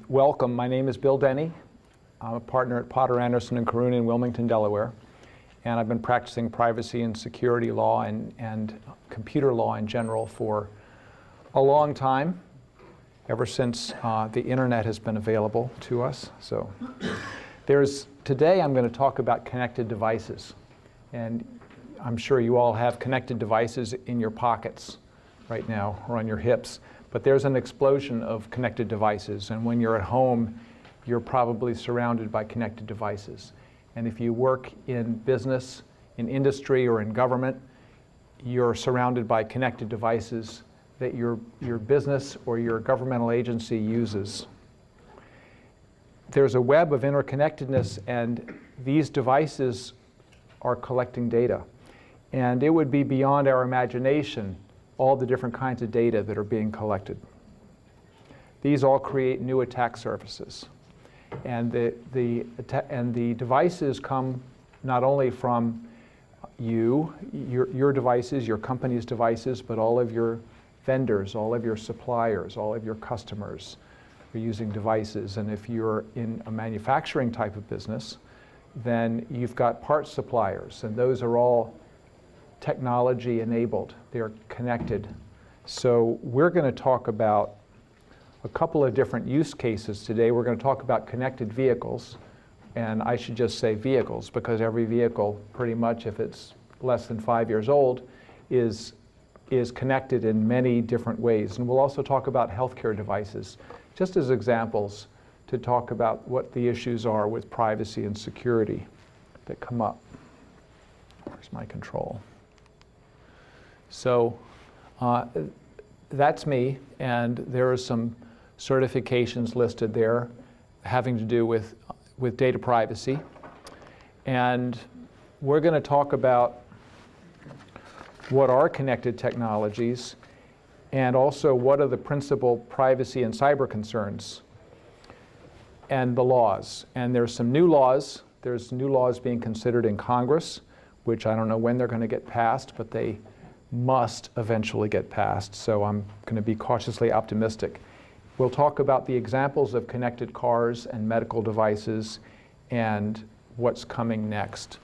Welcome. My name is Bill Denny. I'm a partner at Potter Anderson & Caruna in Wilmington, Delaware. And I've been practicing privacy and security law and computer law in general for a long time, ever since the internet has been available to us. So today I'm going to talk about connected devices. And I'm sure you all have connected devices in your pockets right now or on your hips. But there's an explosion of connected devices. And when you're at home, you're probably surrounded by connected devices. And if you work in business, in industry, or in government, you're surrounded by connected devices that your business or your governmental agency uses. There's a web of interconnectedness, and these devices are collecting data. And it would be beyond our imagination, all the different kinds of data that are being collected. These all create new attack surfaces. And the devices come not only from your devices, your company's devices, but all of your vendors, all of your suppliers, all of your customers are using devices. And if you're in a manufacturing type of business, then you've got parts suppliers, and those are all technology enabled. They're connected. So we're going to talk about a couple of different use cases today. We're going to talk about connected vehicles, and I should just say vehicles, because every vehicle, pretty much, if it's less than 5 years old, is connected in many different ways. And we'll also talk about healthcare devices, just as examples to talk about what the issues are with privacy and security that come up. Where's my control? So that's me, and there are some certifications listed there having to do with data privacy. And we're going to talk about what are connected technologies and also what are the principal privacy and cyber concerns and the laws. And there's some new laws. There's new laws being considered in Congress, which I don't know when they're going to get passed, but they must eventually get passed. So I'm going to be cautiously optimistic. We'll talk about the examples of connected cars and medical devices and what's coming next.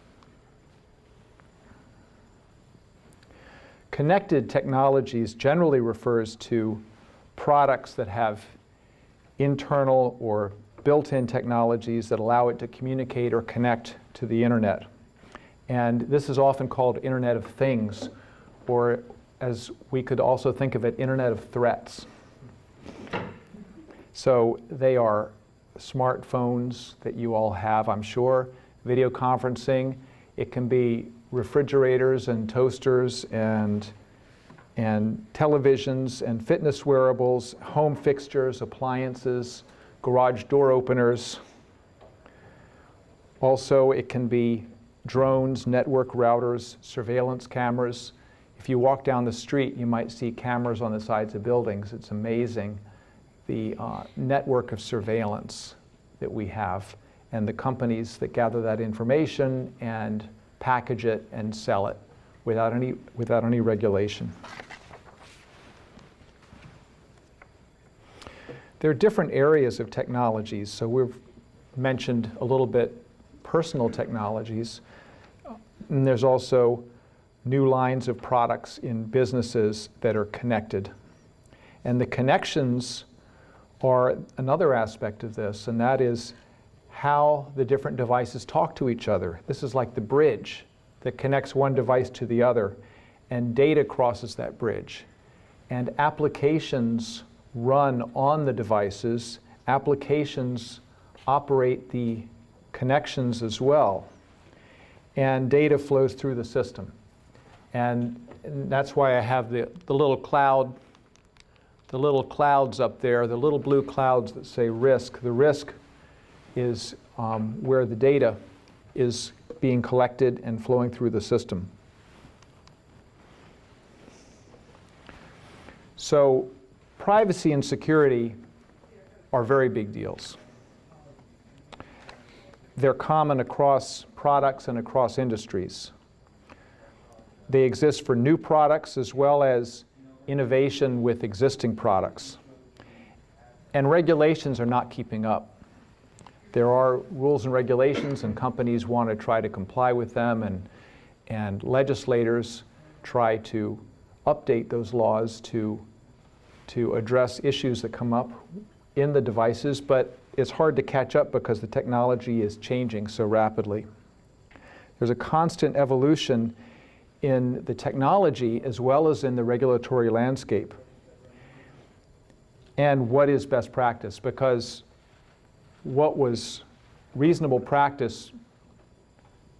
Connected technologies generally refers to products that have internal or built-in technologies that allow it to communicate or connect to the internet. And this is often called Internet of Things, or as we could also think of it, Internet of Threats. So they are smartphones that you all have, I'm sure, video conferencing. It can be refrigerators and toasters and televisions and fitness wearables, home fixtures, appliances, garage door openers. Also, it can be drones, network routers, surveillance cameras. If you walk down the street, you might see cameras on the sides of buildings. It's amazing the network of surveillance that we have and the companies that gather that information and package it and sell it without any regulation. There are different areas of technologies. So we've mentioned a little bit personal technologies. And there's also new lines of products in businesses that are connected. And the connections are another aspect of this, and that is how the different devices talk to each other. This is like the bridge that connects one device to the other, and data crosses that bridge. And applications run on the devices. Applications operate the connections as well. And data flows through the system. And that's why I have the little cloud, the little clouds up there, the little blue clouds that say risk. The risk is where the data is being collected and flowing through the system. So privacy and security are very big deals. They're common across products and across industries. They exist for new products as well as innovation with existing products. And regulations are not keeping up. There are rules and regulations, and companies want to try to comply with them, and legislators try to update those laws to address issues that come up in the devices, but it's hard to catch up because the technology is changing so rapidly. There's a constant evolution in the technology as well as in the regulatory landscape. And what is best practice? Because what was reasonable practice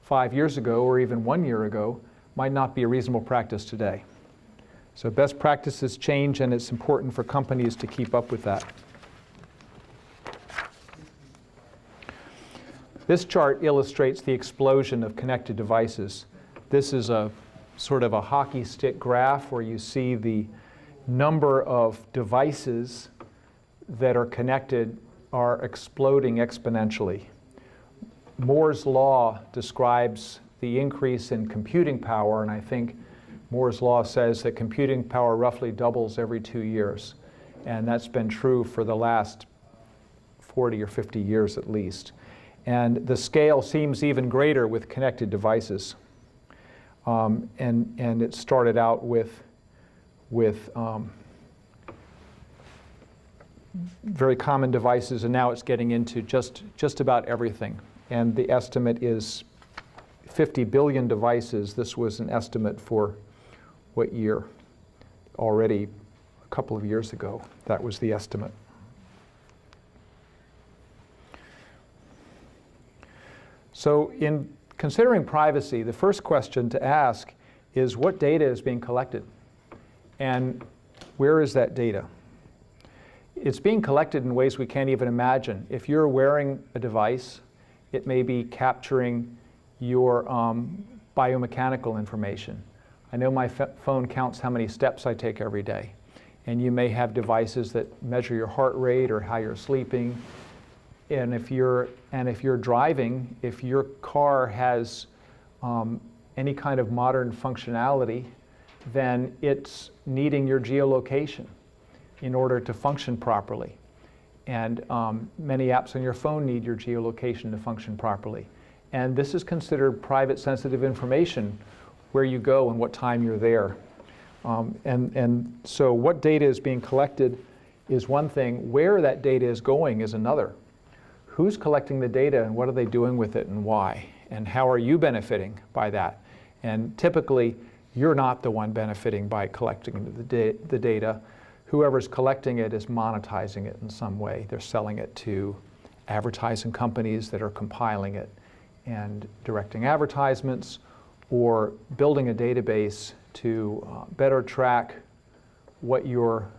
5 years ago or even 1 year ago might not be a reasonable practice today. So best practices change, and it's important for companies to keep up with that. This chart illustrates the explosion of connected devices. This is a sort of a hockey stick graph where you see the number of devices that are connected are exploding exponentially. Moore's law describes the increase in computing power, and I think Moore's law says that computing power roughly doubles every 2 years. And that's been true for the last 40 or 50 years at least. And the scale seems even greater with connected devices. And it started out with very common devices, and now it's getting into just about everything. And the estimate is 50 billion devices. This was an estimate for what year? Already a couple of years ago, that was the estimate. So in considering privacy, the first question to ask is what data is being collected? And where is that data? It's being collected in ways we can't even imagine. If you're wearing a device, it may be capturing your biomechanical information. I know my phone counts how many steps I take every day. And you may have devices that measure your heart rate or how you're sleeping. And if you're driving, if your car has any kind of modern functionality, then it's needing your geolocation in order to function properly. And many apps on your phone need your geolocation to function properly. And this is considered private sensitive information, where you go and what time you're there. And so what data is being collected is one thing. Where that data is going is another. Who's collecting the data and what are they doing with it and why? And how are you benefiting by that? And typically, you're not the one benefiting by collecting the data. Whoever's collecting it is monetizing it in some way. They're selling it to advertising companies that are compiling it and directing advertisements, or building a database to better track what your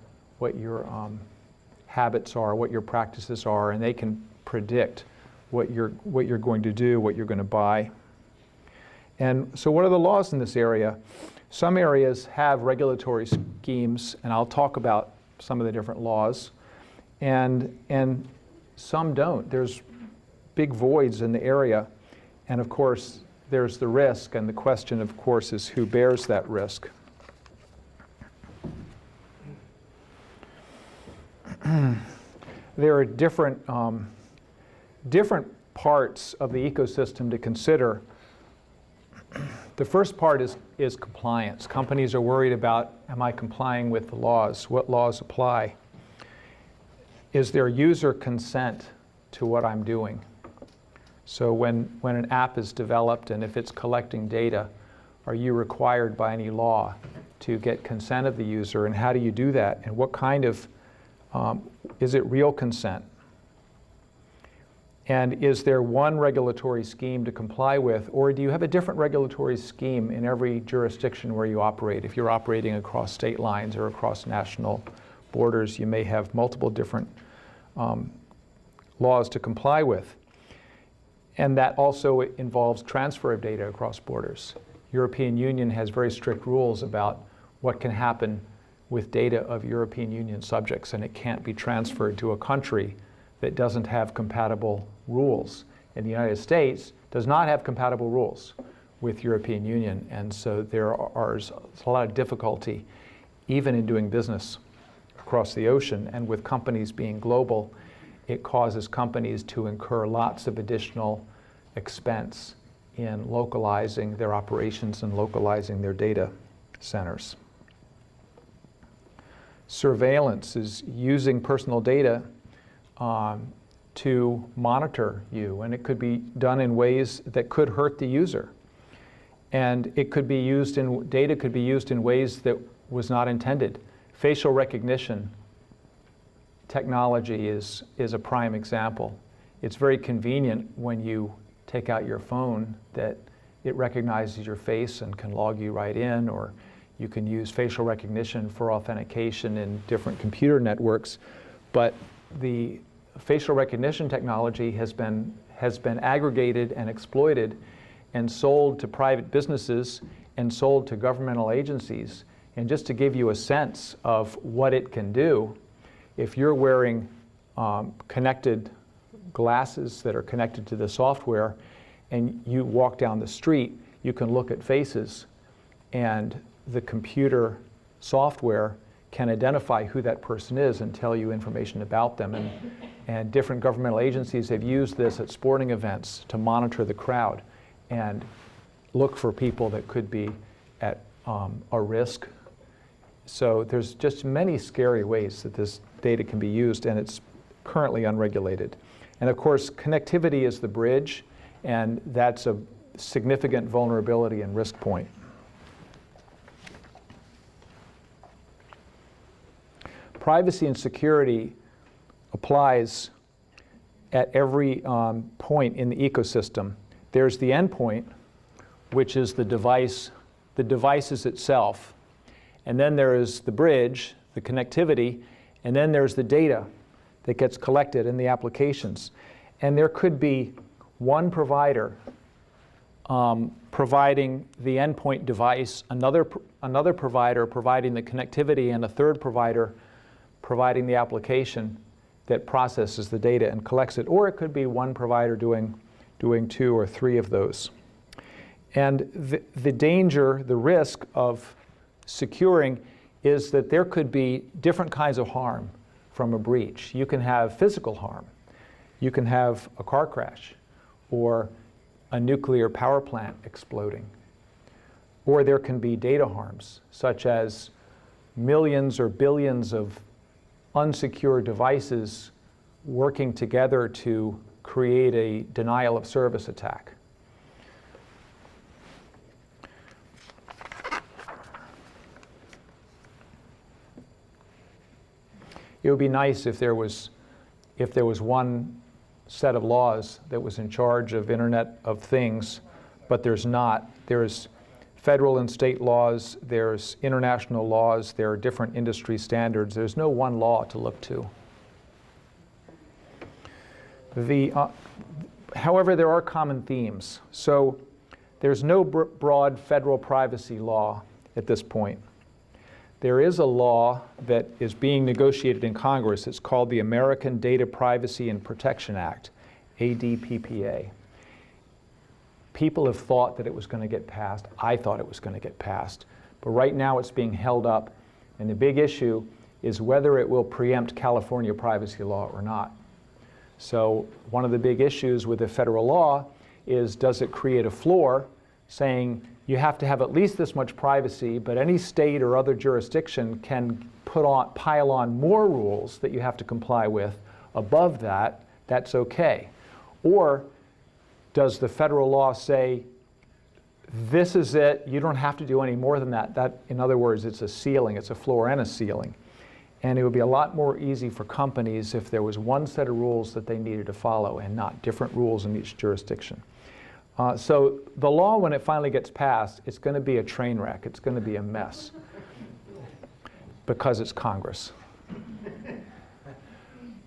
habits are, what your practices are, and they can predict what you're going to do, what you're going to buy. And so what are the laws in this area? Some areas have regulatory schemes, and I'll talk about some of the different laws, and some don't. There's big voids in the area, and of course there's the risk, and the question of course is who bears that risk. There are different parts of the ecosystem to consider. The first part is compliance. Companies are worried about, am I complying with the laws? What laws apply? Is there user consent to what I'm doing? So when an app is developed and if it's collecting data, are you required by any law to get consent of the user? And how do you do that? And what kind of, is it real consent? And is there one regulatory scheme to comply with, or do you have a different regulatory scheme in every jurisdiction where you operate? If you're operating across state lines or across national borders, you may have multiple different laws to comply with. And that also involves transfer of data across borders. European Union has very strict rules about what can happen with data of European Union subjects, and it can't be transferred to a country that doesn't have compatible rules. And the United States does not have compatible rules with European Union, and so there's a lot of difficulty even in doing business across the ocean. And with companies being global, it causes companies to incur lots of additional expense in localizing their operations and localizing their data centers. Surveillance is using personal data to monitor you, and it could be done in ways that could hurt the user. And it could be used in, data could be used in ways that was not intended. Facial recognition technology is a prime example. It's very convenient when you take out your phone that it recognizes your face and can log you right in, or you can use facial recognition for authentication in different computer networks. But the facial recognition technology has been aggregated and exploited and sold to private businesses and sold to governmental agencies. And just to give you a sense of what it can do, if you're wearing connected glasses that are connected to the software and you walk down the street, you can look at faces, and the computer software can identify who that person is and tell you information about them. And different governmental agencies have used this at sporting events to monitor the crowd and look for people that could be at a risk. So there's just many scary ways that this data can be used, and it's currently unregulated. And of course, connectivity is the bridge, and that's a significant vulnerability and risk point. Privacy and security applies at every point in the ecosystem. There's the endpoint, which is the devices itself. And then there is the bridge, the connectivity, and then there's the data that gets collected in the applications. And there could be one provider providing the endpoint device, another provider providing the connectivity, and a third provider providing the application that processes the data and collects it. Or it could be one provider doing 2 or 3 of those. And the danger, the risk of securing is that there could be different kinds of harm from a breach. You can have physical harm. You can have a car crash or a nuclear power plant exploding. Or there can be data harms, such as millions or billions of unsecured devices working together to create a denial of service attack. It would be nice if there was one set of laws that was in charge of Internet of Things, but there's not. There's federal and state laws, there's international laws, there are different industry standards. There's no one law to look to. However, there are common themes. So there's no broad federal privacy law at this point. There is a law that is being negotiated in Congress. It's called the American Data Privacy and Protection Act, ADPPA. People have thought that it was going to get passed. I thought it was going to get passed. But right now it's being held up. And the big issue is whether it will preempt California privacy law or not. So one of the big issues with the federal law is, does it create a floor saying you have to have at least this much privacy, but any state or other jurisdiction can pile on more rules that you have to comply with above that, that's okay? Or does the federal law say, this is it, you don't have to do any more than that? That, in other words, it's a ceiling, it's a floor and a ceiling. And it would be a lot more easy for companies if there was one set of rules that they needed to follow and not different rules in each jurisdiction. So the law, when it finally gets passed, it's going to be a train wreck. It's going to be a mess because it's Congress.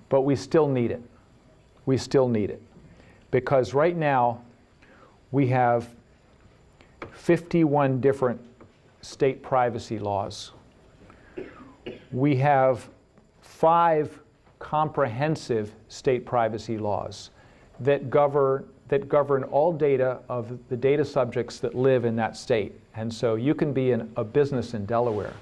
But we still need it. We still need it. Because right now, we have 51 different state privacy laws. We have 5 comprehensive state privacy laws that govern all data of the data subjects that live in that state. And so you can be a business in Delaware,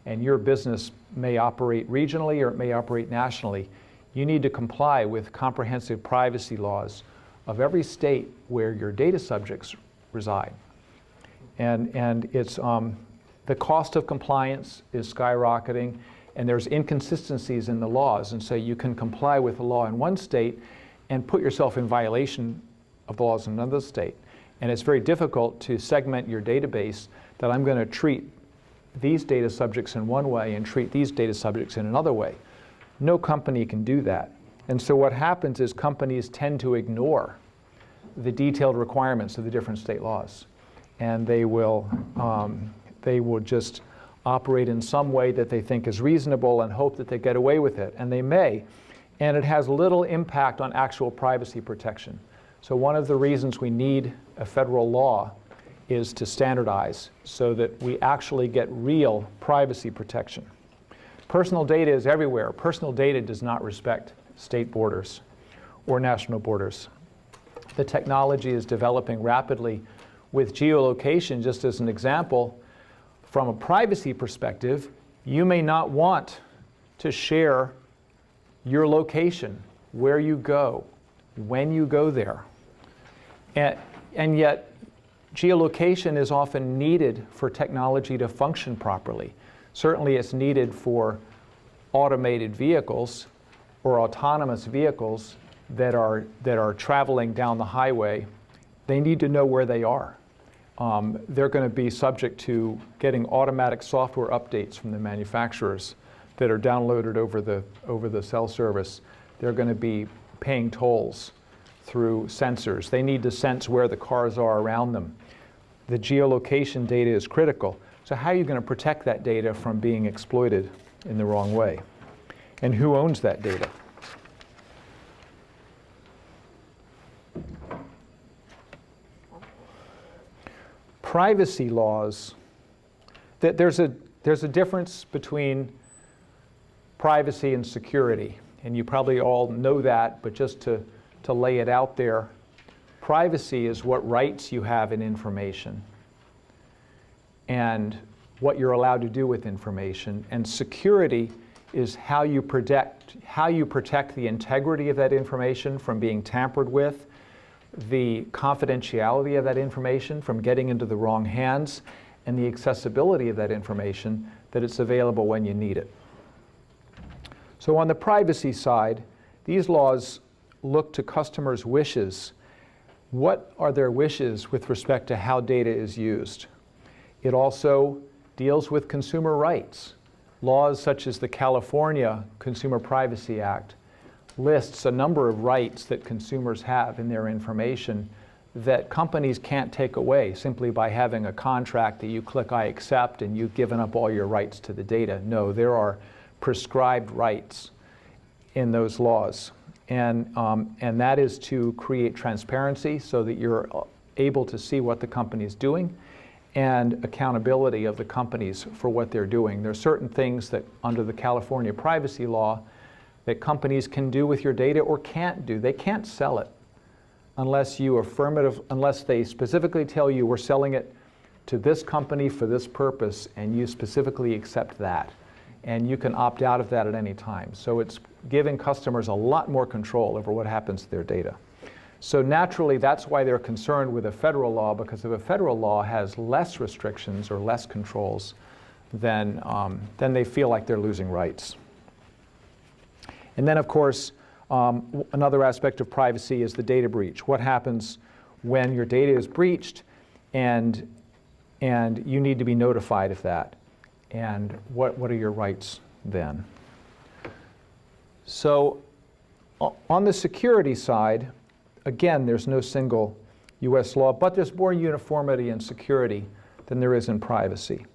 and your business may operate regionally or it may operate nationally. You need to comply with comprehensive privacy laws of every state where your data subjects reside. And it's, the cost of compliance is skyrocketing, and there's inconsistencies in the laws. And so you can comply with the law in one state and put yourself in violation of the laws in another state. And it's very difficult to segment your database that I'm going to treat these data subjects in one way and treat these data subjects in another way. No company can do that. And so what happens is companies tend to ignore the detailed requirements of the different state laws. And they will just operate in some way that they think is reasonable and hope that they get away with it. And they may. And it has little impact on actual privacy protection. So one of the reasons we need a federal law is to standardize so that we actually get real privacy protection. Personal data is everywhere. Personal data does not respect state borders or national borders. The technology is developing rapidly. With geolocation, just as an example, from a privacy perspective, you may not want to share your location, where you go, when you go there. And yet, geolocation is often needed for technology to function properly. Certainly it's needed for automated vehicles or autonomous vehicles that are traveling down the highway. They need to know where they are. They're going to be subject to getting automatic software updates from the manufacturers that are downloaded over the cell service. They're going to be paying tolls through sensors. They need to sense where the cars are around them. The geolocation data is critical. So how are you going to protect that data from being exploited in the wrong way? And who owns that data? Privacy laws, there's a difference between privacy and security. And you probably all know that, but just to lay it out there, privacy is what rights you have in information and what you're allowed to do with information. And security is how you protect the integrity of that information from being tampered with, the confidentiality of that information from getting into the wrong hands, and the accessibility of that information, that it's available when you need it. So on the privacy side, these laws look to customers' wishes. What are their wishes with respect to how data is used? It also deals with consumer rights. Laws such as the California Consumer Privacy Act lists a number of rights that consumers have in their information that companies can't take away simply by having a contract that you click I accept and you've given up all your rights to the data. No, there are prescribed rights in those laws. And that is to create transparency so that you're able to see what the company is doing, and accountability of the companies for what they're doing. There are certain things that under the California privacy law that companies can do with your data or can't do. They can't sell it unless they specifically tell you we're selling it to this company for this purpose, and you specifically accept that. And you can opt out of that at any time. So it's giving customers a lot more control over what happens to their data. So naturally, that's why they're concerned with a federal law, because if a federal law has less restrictions or less controls, then they feel like they're losing rights. And then, of course, another aspect of privacy is the data breach. What happens when your data is breached and you need to be notified of that? And what are your rights then? So on the security side, again, there's no single US law, but there's more uniformity in security than there is in privacy.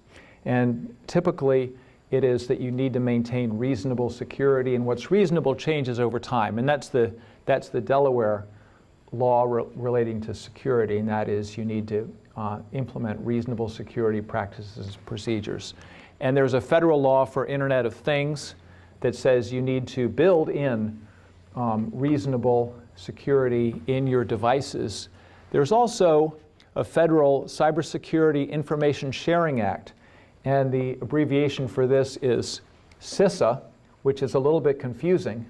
And typically, it is that you need to maintain reasonable security, and what's reasonable changes over time. And that's the Delaware law relating to security, and that is you need to implement reasonable security practices and procedures. And there's a federal law for Internet of Things that says you need to build in reasonable security in your devices. There's also a federal Cybersecurity Information Sharing Act, and the abbreviation for this is CISA, which is a little bit confusing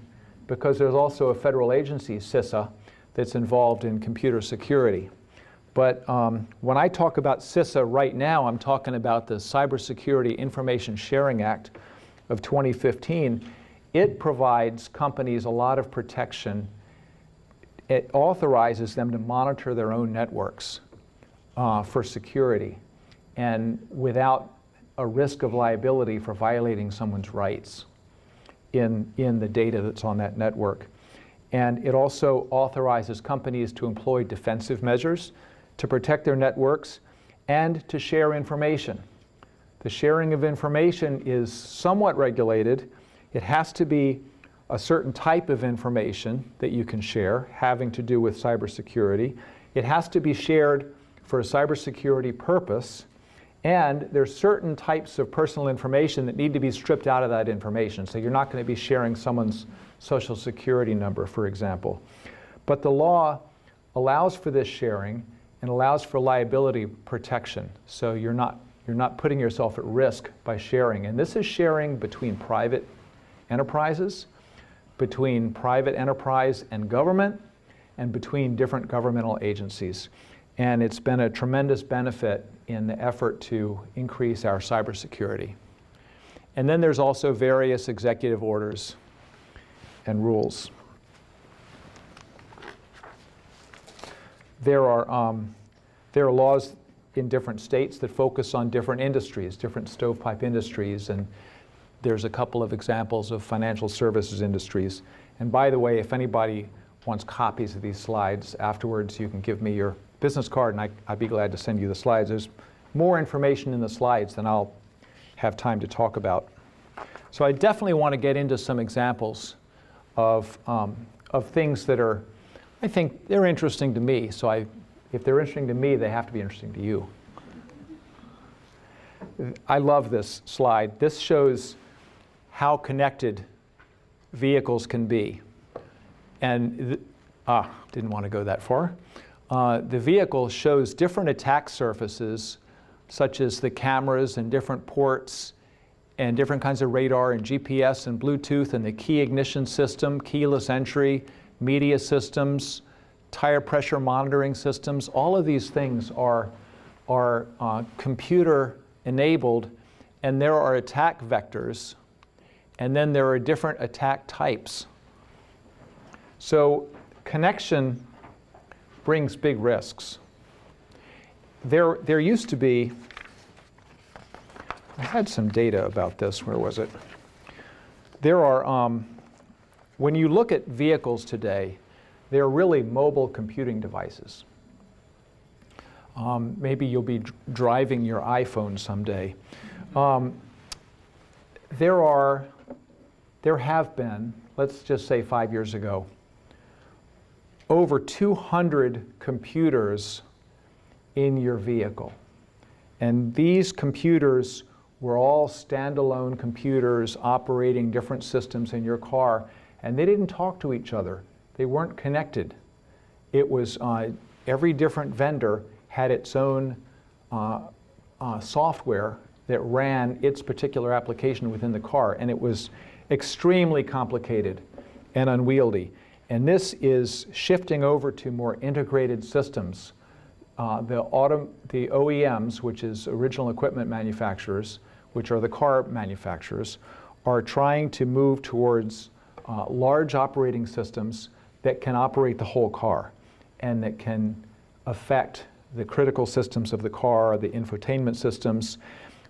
because there's also a federal agency, CISA, that's involved in computer security. But when I talk about CISA right now, I'm talking about the Cybersecurity Information Sharing Act of 2015. It provides companies a lot of protection. It authorizes them to monitor their own networks for security and without a risk of liability for violating someone's rights in the data that's on that network. And it also authorizes companies to employ defensive measures to protect their networks and to share information. The sharing of information is somewhat regulated. It has to be a certain type of information that you can share having to do with cybersecurity. It has to be shared for a cybersecurity purpose, and there's certain types of personal information that need to be stripped out of that information. So you're not going to be sharing someone's social security number, for example. But the law allows for this sharing and allows for liability protection. So you're not putting yourself at risk by sharing. And this is sharing between private enterprises, between private enterprise and government, and between different governmental agencies. And it's been a tremendous benefit in the effort to increase our cybersecurity. And then there's also various executive orders and rules. There are laws in different states that focus on different industries, different stovepipe industries, and there's a couple of examples of financial services industries. And by the way, if anybody wants copies of these slides afterwards, you can give me your business card and I'd be glad to send you the slides. There's more information in the slides than I'll have time to talk about. So I definitely want to get into some examples of things that are, I think they're interesting to me. So if they're interesting to me, they have to be interesting to you. I love this slide. This shows how connected vehicles can be. And didn't want to go that far. The vehicle shows different attack surfaces, such as the cameras and different ports and different kinds of radar and GPS and Bluetooth and the key ignition system, keyless entry, media systems, tire pressure monitoring systems. All of these things are computer enabled, and there are attack vectors, and then there are different attack types. So connection brings big risks. There used to be, I had some data about this, where was it? There are, when you look at vehicles today, they're really mobile computing devices. Maybe you'll be driving your iPhone someday. There have been, let's just say 5 years ago, over 200 computers in your vehicle. And these computers were all standalone computers operating different systems in your car, and they didn't talk to each other. They weren't connected. It was every different vendor had its own software that ran its particular application within the car, and it was extremely complicated and unwieldy. And this is shifting over to more integrated systems. The OEMs, which is original equipment manufacturers, which are the car manufacturers, are trying to move towards large operating systems that can operate the whole car and that can affect the critical systems of the car, the infotainment systems.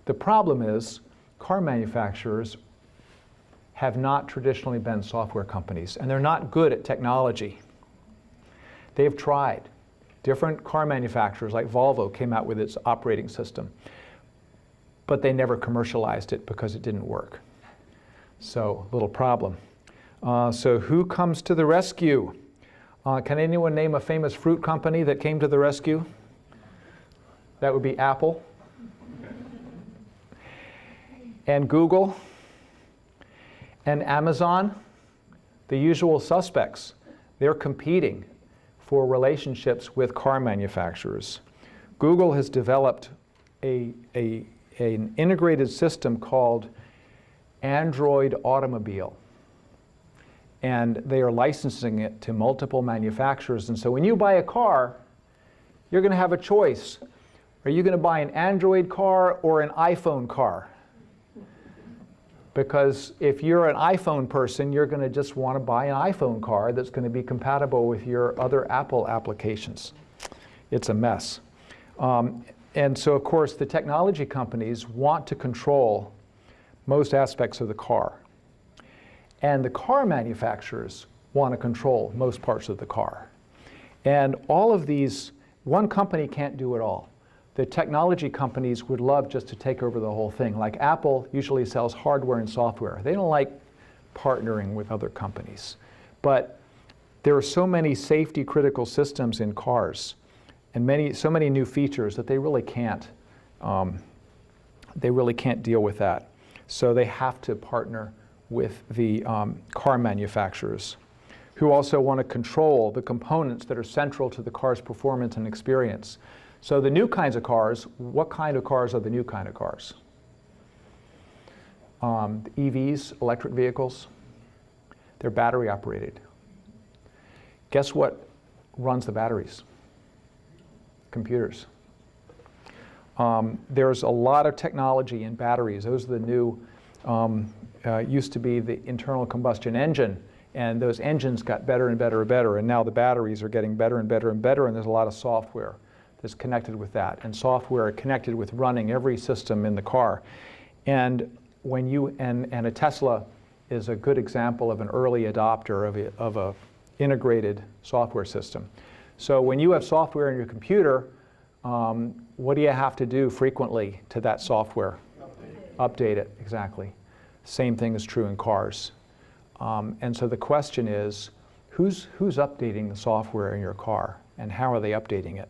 The problem is car manufacturers have not traditionally been software companies, and they're not good at technology. They've tried. Different car manufacturers like Volvo came out with its operating system, but they never commercialized it because it didn't work. So, little problem. So who comes to the rescue? Can anyone name a famous fruit company that came to the rescue? That would be Apple and Google and Amazon, the usual suspects. They're competing for relationships with car manufacturers. Google has developed an integrated system called Android automobile. And they are licensing it to multiple manufacturers. And so when you buy a car, you're going to have a choice. Are you going to buy an Android car or an iPhone car? Because if you're an iPhone person, you're going to just want to buy an iPhone car that's going to be compatible with your other Apple applications. It's a mess. And so, of course, the technology companies want to control most aspects of the car. And the car manufacturers want to control most parts of the car. And all of these, one company can't do it all. The technology companies would love just to take over the whole thing. Like Apple usually sells hardware and software. They don't like partnering with other companies. But there are so many safety critical systems in cars and so many new features that they really can't deal with that. So they have to partner with the car manufacturers, who also want to control the components that are central to the car's performance and experience. So the new kinds of cars, what kind of cars are the new kind of cars? EVs, electric vehicles, they're battery operated. Guess what runs the batteries? Computers. There's a lot of technology in batteries. Those are the new, used to be the internal combustion engine, and those engines got better and better and better, and now the batteries are getting better and better and better, and there's a lot of software that's connected with that, and software connected with running every system in the car. And when you, and a Tesla is a good example of an early adopter of a integrated software system. So when you have software in your computer, what do you have to do frequently to that software? Update it, exactly. Same thing is true in cars. And so the question is, who's updating the software in your car, and how are they updating it?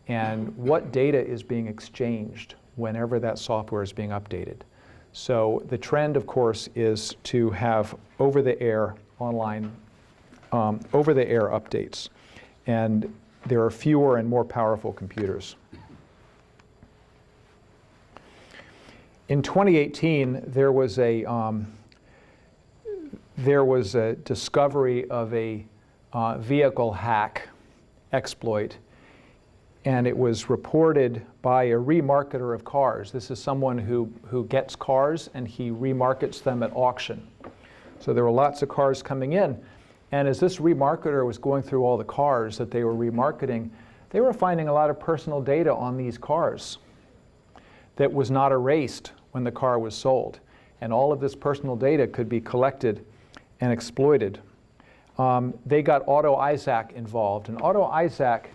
And what data is being exchanged whenever that software is being updated? So the trend, of course, is to have over-the-air online, over-the-air updates. And there are fewer and more powerful computers. In 2018, there was a discovery of a vehicle hack exploit, and it was reported by a remarketer of cars. This is someone who gets cars and he remarkets them at auction. So there were lots of cars coming in, and as this remarketer was going through all the cars that they were remarketing, they were finding a lot of personal data on these cars that was not erased when the car was sold. And all of this personal data could be collected and exploited. They got AutoISAC involved, and AutoISAC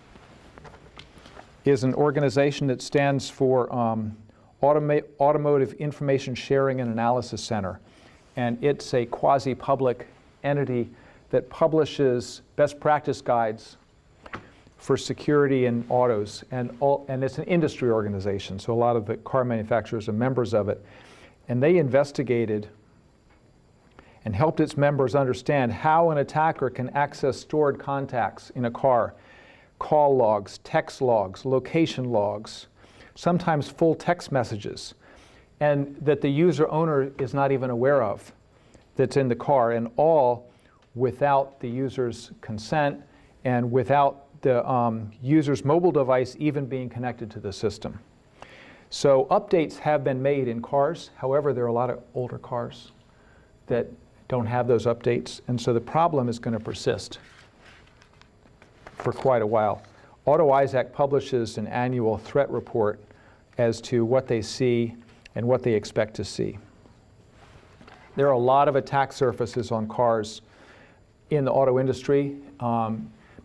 is an organization that stands for Automotive Information Sharing and Analysis Center. And it's a quasi-public entity that publishes best practice guides for security in autos. And it's an industry organization, so a lot of the car manufacturers are members of it. And they investigated and helped its members understand how an attacker can access stored contacts in a car. Call logs, text logs, location logs, sometimes full text messages, and that the user owner is not even aware of that's in the car, and all without the user's consent and without the user's mobile device even being connected to the system. So updates have been made in cars. However, there are a lot of older cars that don't have those updates, and so the problem is going to persist for quite a while. AutoISAC publishes an annual threat report as to what they see and what they expect to see. There are a lot of attack surfaces on cars in the auto industry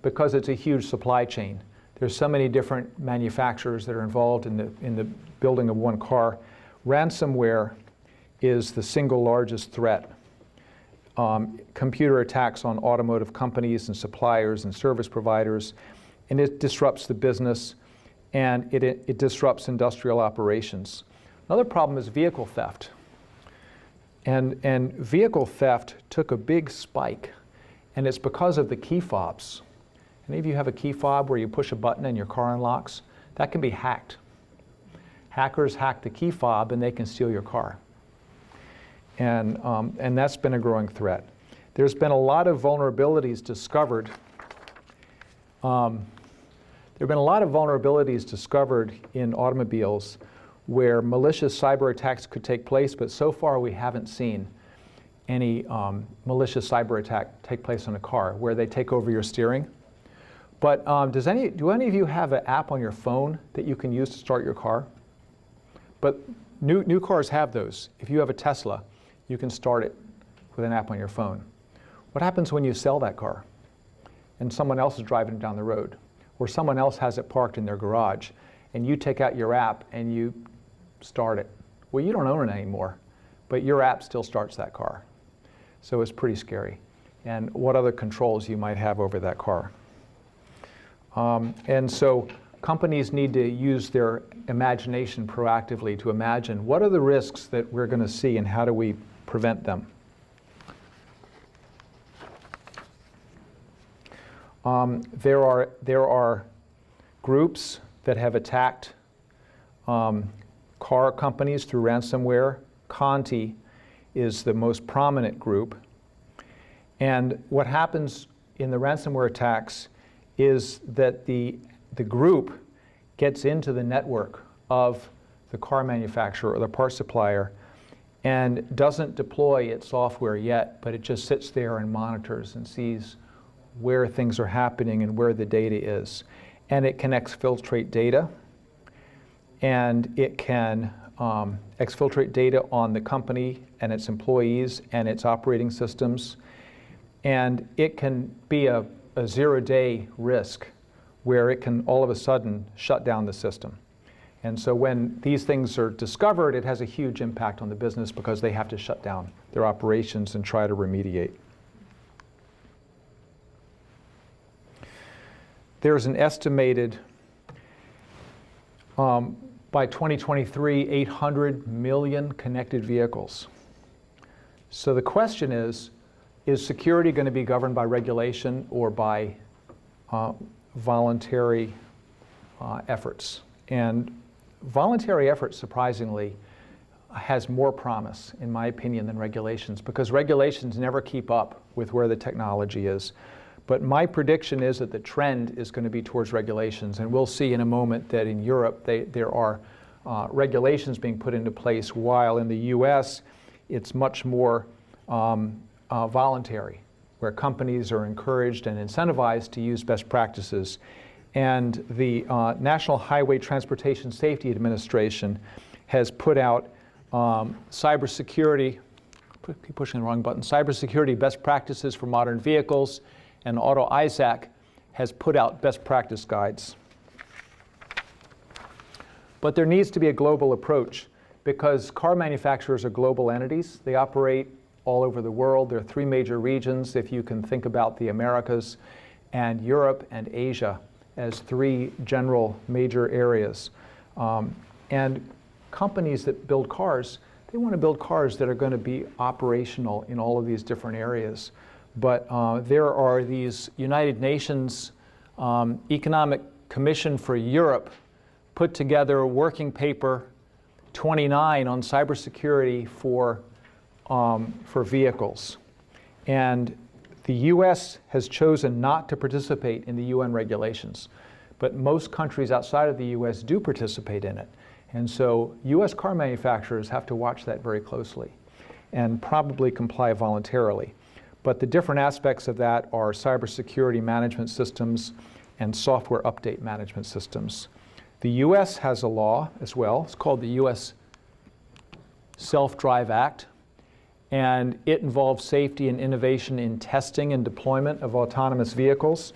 because it's a huge supply chain. There's so many different manufacturers that are involved in the building of one car. Ransomware is the single largest threat. Computer attacks on automotive companies and suppliers and service providers, and it disrupts the business, and it disrupts industrial operations. Another problem is vehicle theft. And vehicle theft took a big spike, and it's because of the key fobs. Any of you have a key fob where you push a button and your car unlocks? That can be hacked. Hackers hack the key fob and they can steal your car. And that's been a growing threat. There's been a lot of vulnerabilities discovered. There have been a lot of vulnerabilities discovered in automobiles where malicious cyber attacks could take place, but so far we haven't seen any malicious cyber attack take place on a car where they take over your steering. But do any of you have an app on your phone that you can use to start your car? But new cars have those. If you have a Tesla, you can start it with an app on your phone. What happens when you sell that car and someone else is driving it down the road, or someone else has it parked in their garage, and you take out your app and you start it? Well, you don't own it anymore, but your app still starts that car. So it's pretty scary. And what other controls you might have over that car. And so companies need to use their imagination proactively to imagine what are the risks that we're going to see and how do we prevent them. There are groups that have attacked car companies through ransomware. Conti is the most prominent group. And what happens in the ransomware attacks is that the group gets into the network of the car manufacturer or the parts supplier and doesn't deploy its software yet, but it just sits there and monitors and sees where things are happening and where the data is. And it can exfiltrate data, and it can exfiltrate data on the company and its employees and its operating systems. And it can be a zero-day risk where it can all of a sudden shut down the system. And so when these things are discovered, it has a huge impact on the business because they have to shut down their operations and try to remediate. There's an estimated, by 2023, 800 million connected vehicles. So the question is security going to be governed by regulation or by voluntary efforts? And voluntary efforts, surprisingly, has more promise, in my opinion, than regulations, because regulations never keep up with where the technology is. But my prediction is that the trend is going to be towards regulations, and we'll see in a moment that in Europe there are regulations being put into place, while in the US it's much more voluntary, where companies are encouraged and incentivized to use best practices. And the National Highway Transportation Safety Administration has put out cybersecurity, keep pushing the wrong button, cybersecurity best practices for modern vehicles, and Auto ISAC has put out best practice guides. But there needs to be a global approach because car manufacturers are global entities. They operate all over the world. There are three major regions, if you can think about the Americas and Europe and Asia as three general major areas. And companies that build cars, they want to build cars that are going to be operational in all of these different areas. But there are these United Nations Economic Commission for Europe put together a working paper 29 on cybersecurity for vehicles. And the US has chosen not to participate in the UN regulations, but most countries outside of the US do participate in it. And so US car manufacturers have to watch that very closely and probably comply voluntarily. But the different aspects of that are cybersecurity management systems and software update management systems. The US has a law as well. It's called the US Self-Drive Act. And it involves safety and innovation in testing and deployment of autonomous vehicles.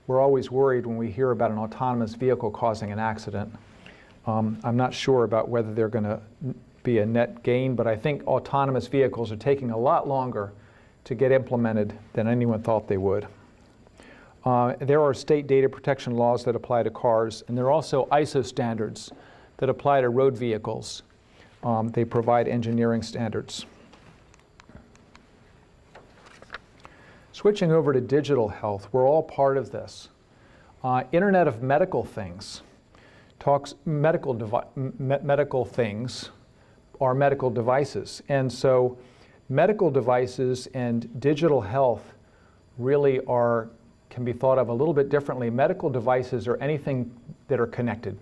We're always worried when we hear about an autonomous vehicle causing an accident. I'm not sure about whether they're going to be a net gain, but I think autonomous vehicles are taking a lot longer to get implemented than anyone thought they would. There are state data protection laws that apply to cars, and there are also ISO standards that apply to road vehicles. They provide engineering standards. Switching over to digital health, we're all part of this. Internet of Medical Things talks medical things are medical devices. And so medical devices and digital health really can be thought of a little bit differently. Medical devices are anything that are connected,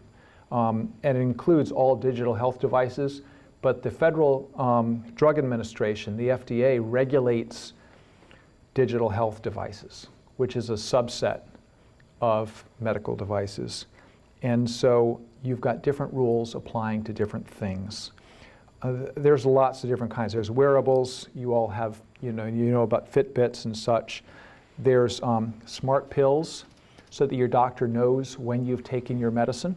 and it includes all digital health devices, but the Federal Drug Administration, the FDA, regulates digital health devices, which is a subset of medical devices. And so you've got different rules applying to different things. There's lots of different kinds. There's wearables. You all have, you know about Fitbits and such. There's smart pills, so that your doctor knows when you've taken your medicine,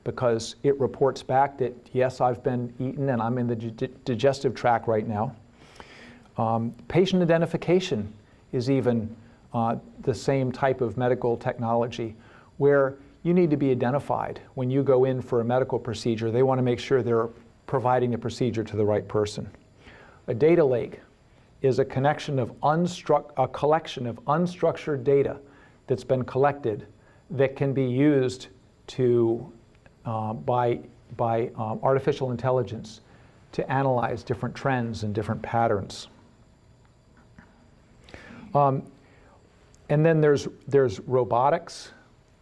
because it reports back that, yes, I've been eaten and I'm in the digestive tract right now. Patient identification is even the same type of medical technology, where you need to be identified. When you go in for a medical procedure, they want to make sure they're providing the procedure to the right person. A data lake is a collection of unstructured data that's been collected that can be used to by artificial intelligence to analyze different trends and different patterns. And then there's robotics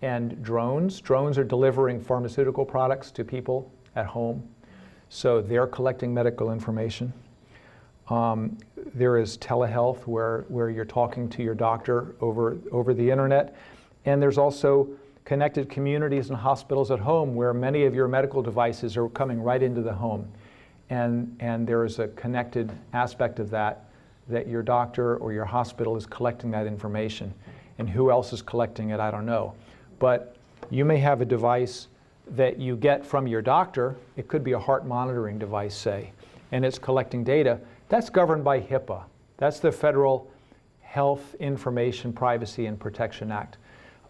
and drones. Drones are delivering pharmaceutical products to people at home, so they're collecting medical information. There is telehealth, where you're talking to your doctor over the internet. And there's also connected communities and hospitals at home, where many of your medical devices are coming right into the home. And there is a connected aspect of that your doctor or your hospital is collecting that information. And who else is collecting it, I don't know. But you may have a device that you get from your doctor. It could be a heart monitoring device, say, and it's collecting data. That's governed by HIPAA. That's the Federal Health Information Privacy and Protection Act.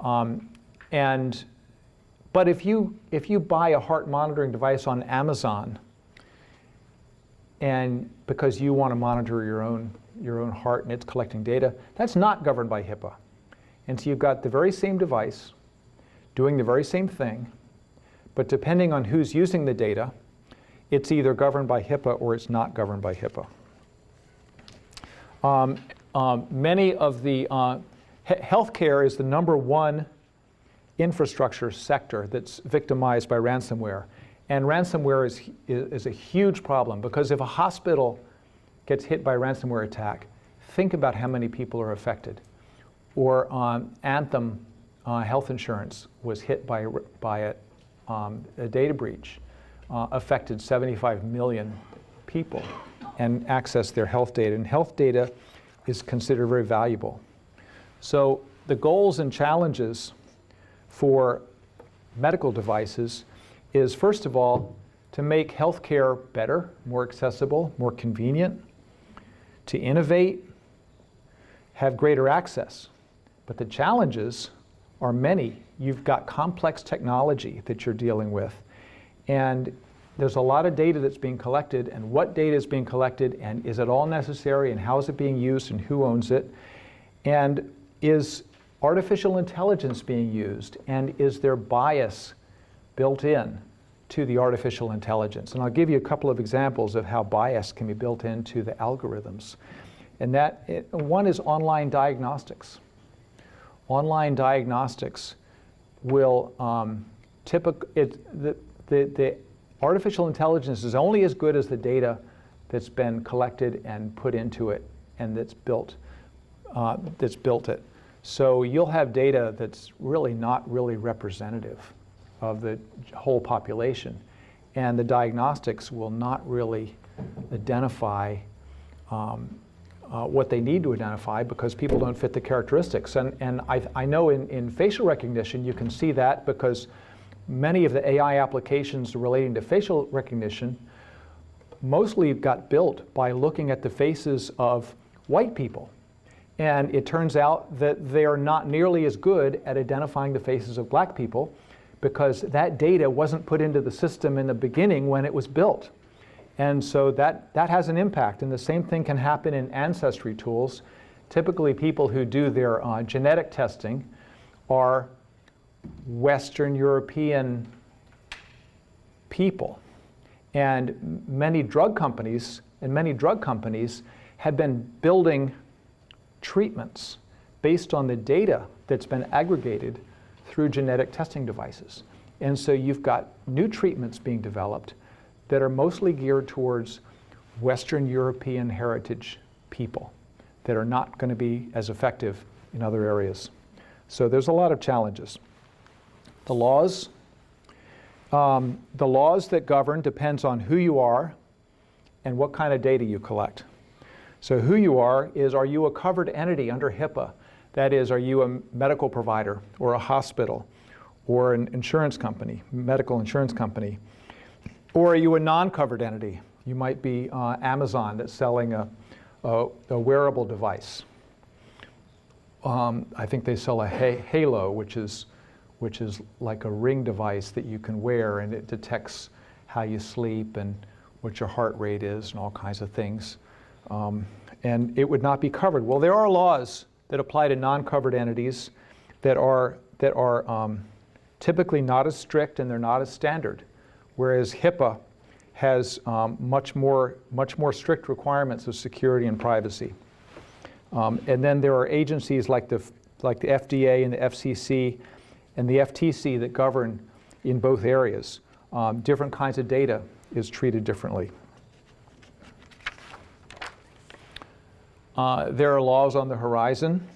But if you buy a heart monitoring device on Amazon, and because you want to monitor your own heart and it's collecting data, that's not governed by HIPAA. And so you've got the very same device doing the very same thing, but depending on who's using the data, it's either governed by HIPAA or it's not governed by HIPAA. Many of the healthcare is the #1 infrastructure sector that's victimized by ransomware. And ransomware is a huge problem, because if a hospital gets hit by a ransomware attack, think about how many people are affected. Or Anthem Health Insurance was hit by a data breach, affected 75 million people and accessed their health data. And health data is considered very valuable. So the goals and challenges for medical devices is, first of all, to make healthcare better, more accessible, more convenient, to innovate, have greater access. But the challenges are many. You've got complex technology that you're dealing with, and there's a lot of data that's being collected, and what data is being collected, and is it all necessary, and how is it being used, and who owns it, and is artificial intelligence being used, and is there bias built in to the artificial intelligence? And I'll give you a couple of examples of how bias can be built into the algorithms. And one is online diagnostics. Online diagnostics will the artificial intelligence is only as good as the data that's been collected and put into it, and that's built it. So you'll have data that's really not really representative of the whole population, and the diagnostics will not really identify what they need to identify, because people don't fit the characteristics. And I know in facial recognition you can see that, because many of the AI applications relating to facial recognition mostly got built by looking at the faces of white people. And it turns out that they are not nearly as good at identifying the faces of black people, because that data wasn't put into the system in the beginning when it was built. And so that has an impact. And the same thing can happen in ancestry tools. Typically, people who do their genetic testing are Western European people. And many drug companies have been building treatments based on the data that's been aggregated through genetic testing devices. And so you've got new treatments being developed that are mostly geared towards Western European heritage people that are not going to be as effective in other areas. So there's a lot of challenges. The laws that govern depends on who you are and what kind of data you collect. So who you are you a covered entity under HIPAA? That is, are you a medical provider or a hospital or an insurance company, medical insurance company? Or are you a non-covered entity? You might be Amazon that's selling a wearable device. I think they sell a Halo, which is like a ring device that you can wear, and it detects how you sleep and what your heart rate is and all kinds of things. And it would not be covered. Well, there are laws that apply to non-covered entities that are typically not as strict and they're not as standard, whereas HIPAA has much more strict requirements of security and privacy. And then there are agencies like the FDA and the FCC and the FTC that govern in both areas. Different kinds of data is treated differently. There are laws on the horizon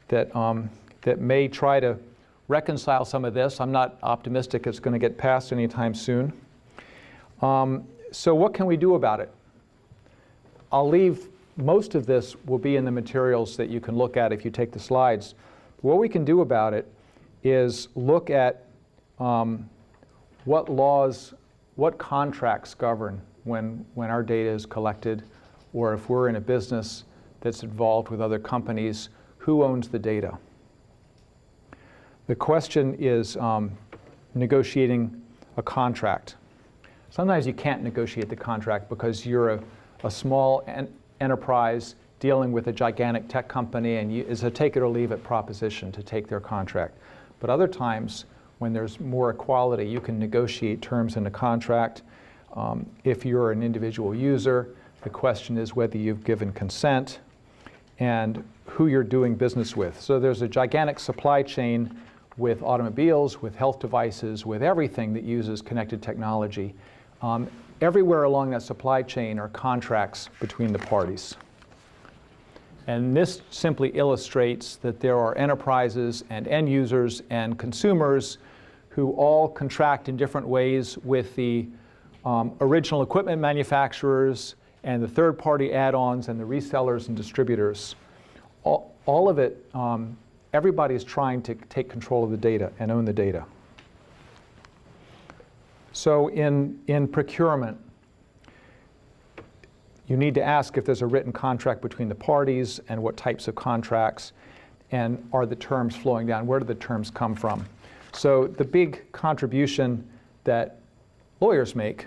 that may try to reconcile some of this. I'm not optimistic it's going to get passed anytime soon. So what can we do about it? I'll leave, most of this will be in the materials that you can look at if you take the slides. What we can do about it is look at what laws, what contracts govern when our data is collected, or if we're in a business that's involved with other companies, who owns the data? The question is negotiating a contract. Sometimes you can't negotiate the contract because you're a small enterprise dealing with a gigantic tech company, and it's a take it or leave it proposition to take their contract. But other times, when there's more equality, you can negotiate terms in a contract. If you're an individual user, the question is whether you've given consent and who you're doing business with. So there's a gigantic supply chain with automobiles, with health devices, with everything that uses connected technology. Everywhere along that supply chain are contracts between the parties. And this simply illustrates that there are enterprises and end users and consumers who all contract in different ways with the original equipment manufacturers and the third-party add-ons and the resellers and distributors. All of it, everybody's trying to take control of the data and own the data. So in procurement, you need to ask if there's a written contract between the parties and what types of contracts, and are the terms flowing down? Where do the terms come from? So the big contribution that lawyers make,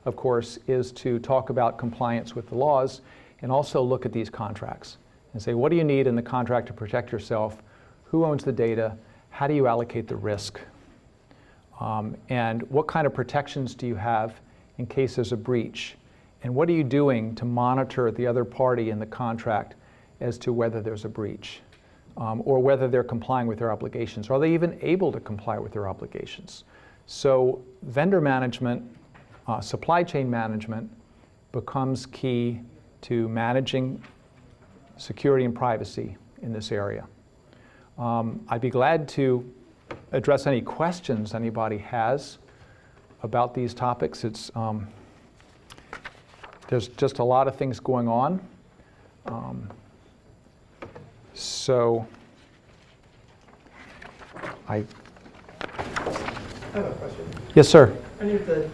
of course, is to talk about compliance with the laws and also look at these contracts and say, what do you need in the contract to protect yourself? Who owns the data? How do you allocate the risk? And what kind of protections do you have in case there's a breach? And what are you doing to monitor the other party in the contract as to whether there's a breach or whether they're complying with their obligations? Are they even able to comply with their obligations? So vendor management, supply chain management becomes key to managing security and privacy in this area. I'd be glad to address any questions anybody has about these topics. There's just a lot of things going on. So I have a question. Yes, sir. Any of the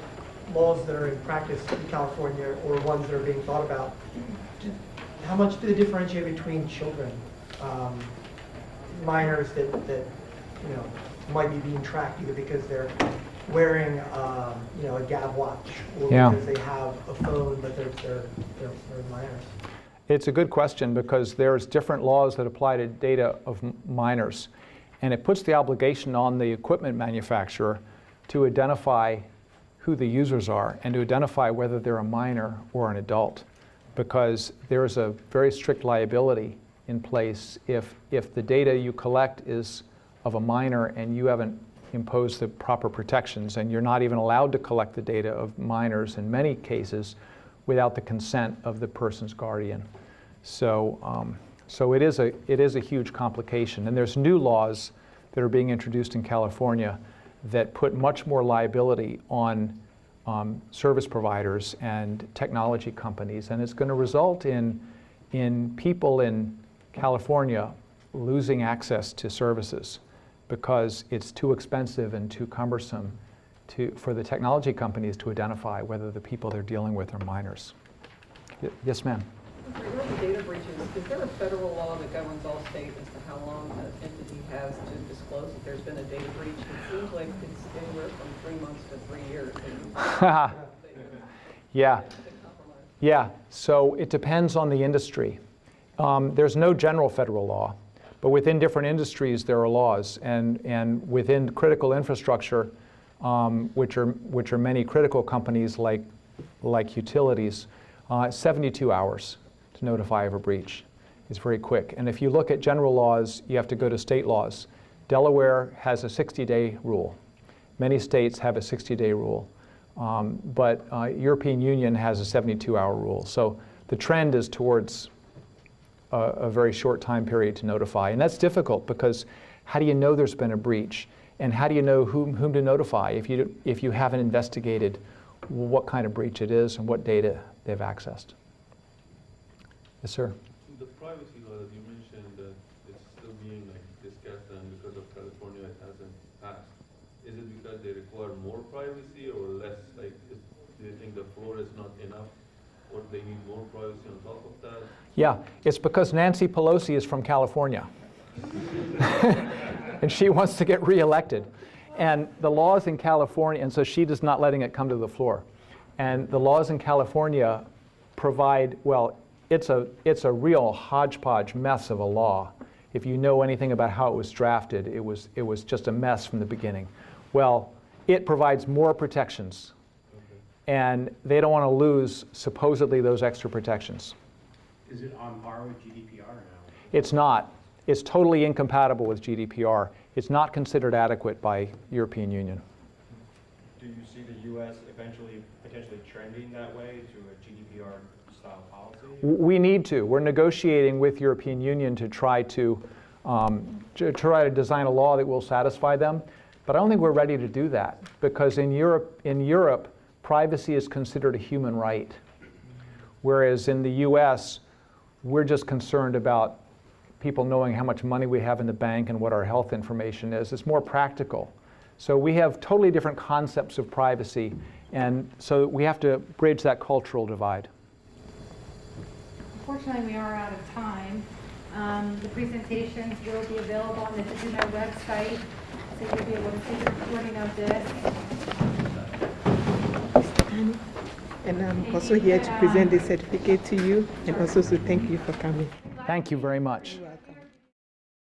laws that are in practice in California or ones that are being thought about, how much do they differentiate between children, minors that might be being tracked either because they're wearing a Gav watch or because they have a phone but they're minors? It's a good question because there's different laws that apply to data of minors, and it puts the obligation on the equipment manufacturer to identify who the users are and to identify whether they're a minor or an adult. because there is a very strict liability in place if the data you collect is of a minor and you haven't imposed the proper protections, and you're not even allowed to collect the data of minors in many cases without the consent of the person's guardian. So, so it is a huge complication, and there's new laws that are being introduced in California that put much more liability on service providers and technology companies, and it's going to result in people in California losing access to services because it's too expensive and too cumbersome for the technology companies to identify whether the people they're dealing with are minors. Yes, ma'am. Regarding data breaches, is there a federal law that governs all states as to how long an entity has to disclose that there's been a data breach? It seems like it's anywhere from 3 months to 3 years. Yeah. Yeah, so it depends on the industry. There's no general federal law, but within different industries there are laws, and within critical infrastructure, which are many critical companies like utilities, 72 hours to notify of a breach is very quick. And if you look at general laws, you have to go to state laws. Delaware has a 60-day rule. Many states have a 60-day rule, but European Union has a 72-hour rule. So the trend is towards a very short time period to notify. And that's difficult because how do you know there's been a breach? And how do you know whom to notify if you haven't investigated what kind of breach it is and what data they've accessed? Yes, sir. The privacy law that you mentioned, that it's still being discussed, and because of California it hasn't passed. Is it because they require more privacy or less? Do you think the floor is not enough, or they need more privacy on top of that? Yeah, it's because Nancy Pelosi is from California. And she wants to get reelected. And the laws in California, and so she is not letting it come to the floor. And the laws in California provide, well, it's a real hodgepodge mess of a law. If you know anything about how it was drafted, it was just a mess from the beginning. Well, it provides more protections. And they don't want to lose, supposedly, those extra protections. Is it on par with GDPR now? It's not. It's totally incompatible with GDPR. It's not considered adequate by European Union. Do you see the U.S. eventually potentially trending that way to a GDPR-style policy? We need to. We're negotiating with European Union to try to design a law that will satisfy them. But I don't think we're ready to do that because in Europe, privacy is considered a human right, whereas in the U.S., we're just concerned about people knowing how much money we have in the bank and what our health information is. It's more practical. So we have totally different concepts of privacy, and so we have to bridge that cultural divide. Unfortunately, we are out of time. The presentations will be available on the Digino website, so you'll be able to see the recording of this. And I'm also here to present the certificate to you and also to thank you for coming. Thank you very much.